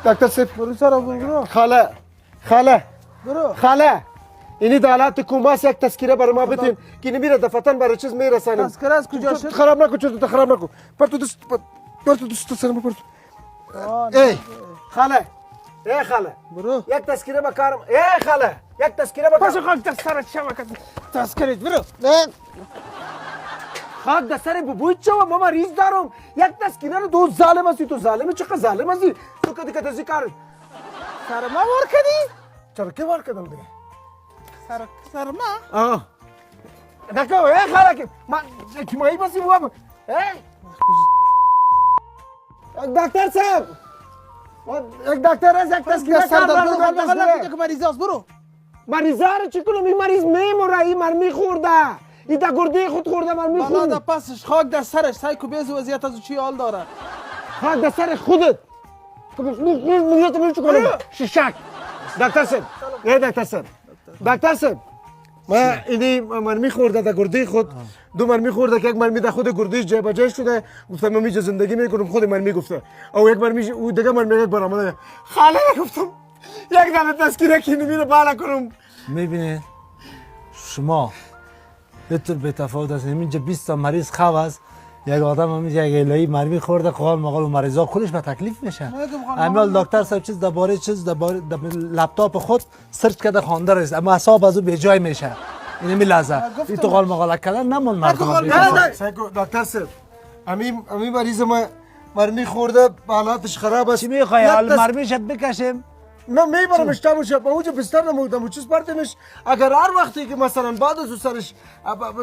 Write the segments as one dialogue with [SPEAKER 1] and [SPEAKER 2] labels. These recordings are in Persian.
[SPEAKER 1] دکتر صاحب
[SPEAKER 2] برو سر برو
[SPEAKER 1] خاله
[SPEAKER 2] برو
[SPEAKER 1] خاله اینی دالات کوماس یک تذکره برای ما بتین که نمیره دفتن برای چیز میرسانیم.
[SPEAKER 2] تذکره از کجا شد؟
[SPEAKER 1] خراب نکن چطور خراب نکن. پرتو دوست سرم پرتو. ای خاله ای خاله
[SPEAKER 2] برو
[SPEAKER 1] یک تذکره بکارم. ای خاله یک تذکره بکارم.
[SPEAKER 2] پس خاک دسترت شما تذکره برو.
[SPEAKER 1] خاک دستر ببوی چه و ما مریض دارم. یک تذکره رو دو ظالم هستی تو ظالم چقدر ظالم هستی تو کدی که تذکر
[SPEAKER 2] سر ما وار کردی؟
[SPEAKER 1] چرا که وار کردم دیگه
[SPEAKER 2] سر ما؟
[SPEAKER 1] آه دکتر ای خاله که مایی بسی بوام دکتر صاحب یک دکتر از یک تذکره
[SPEAKER 2] سر
[SPEAKER 1] کار
[SPEAKER 2] برو
[SPEAKER 1] دارم.
[SPEAKER 2] بغل نکنی که مریض است برو.
[SPEAKER 1] مریضه رو چی کنم این مریض میموره این مرمی خورده این تا گرده خود خورده مرمی
[SPEAKER 2] بالا
[SPEAKER 1] خورده
[SPEAKER 2] دا پسش خاک در سرش سایکو بیز وضعیت از چی حال داره.
[SPEAKER 1] خاک در سر خودت میگه تو چی کنم ششک دکتر صاحب نه دکتر صاحب دکتر صاحب ما اینی مرمی خورده تا گرده خود دو مرمی خورده که یک مرمی در خود گردهش جای بجای شده گفتم من میجا زندگی میکنم خود مرمی گفته او یک مرمی او دیگه مرمی یک بار آمده خاله گفتم یک دانه تذکره که نمیره بالا کنم.
[SPEAKER 3] میبینید شما بهتر به تفاوت است اینجا 20 تا مریض خواب است یک آدم هم یک الهی مرمی خورده قال مقال و مریضا خودش به تکلیف میشه. اما دکتر صاحب چیز درباره لپتاپ خود سرچ کرده خوانده است اما حساب از او به جای میشه. این می لحظه این تو قال مقال کردن نمون مردم.
[SPEAKER 1] دکتر صاحب امی مریض ما مرمی خورده حالاتش خراب است.
[SPEAKER 3] چی میخوای حال مرمیشت بکشیم؟
[SPEAKER 1] من میبرمش تموم شد با اونجا بستر نمودم و چیز پرتمش اگر هر وقتی که مثلا بعد از سرش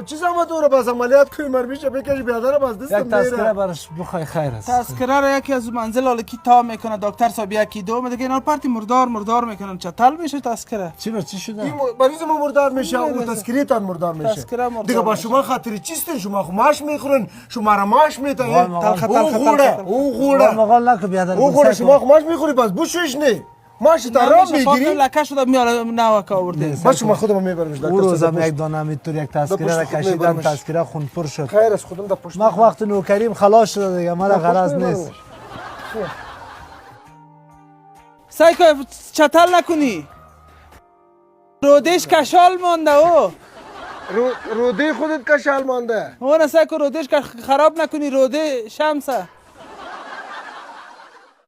[SPEAKER 1] چیز آمد او رو باز عملیات کنی مرمیش بکشی بیادر باز دستم
[SPEAKER 3] یک تذکره برش بخوای خیر است.
[SPEAKER 2] تذکره رو یکی از منزل حالا کی تا میکنه دکتر صاحب یکی دو دیگه اینا پارتی مردار میکنن چتل میشه تذکره.
[SPEAKER 3] چی شده؟
[SPEAKER 1] این مریض ما مردار میشه او تذکره تان مردار میشه دیگه با شما خاطری چیست شما ماش میخورن شما را ماش میتین او غوره
[SPEAKER 3] مقال نکو بیادر
[SPEAKER 1] او غوره شما ماش میخوری باز بوشش نه ماش ترام میگیری
[SPEAKER 2] لکه شده میاره نوک آورده
[SPEAKER 1] باشه من خودم میبرمش
[SPEAKER 3] او روزم یک دانه میتور یک تذکره را کشیدم تذکره خون پر شد.
[SPEAKER 1] خیر از خودم در پشت
[SPEAKER 3] ما وقت نوکریم خلاص شده دیگه ما غرض نیست.
[SPEAKER 2] سعی کن چتل نکنی رودش کشال مانده او
[SPEAKER 1] روده خودت کشال مانده
[SPEAKER 2] اون سعی کن رودش خراب نکنی روده شمسه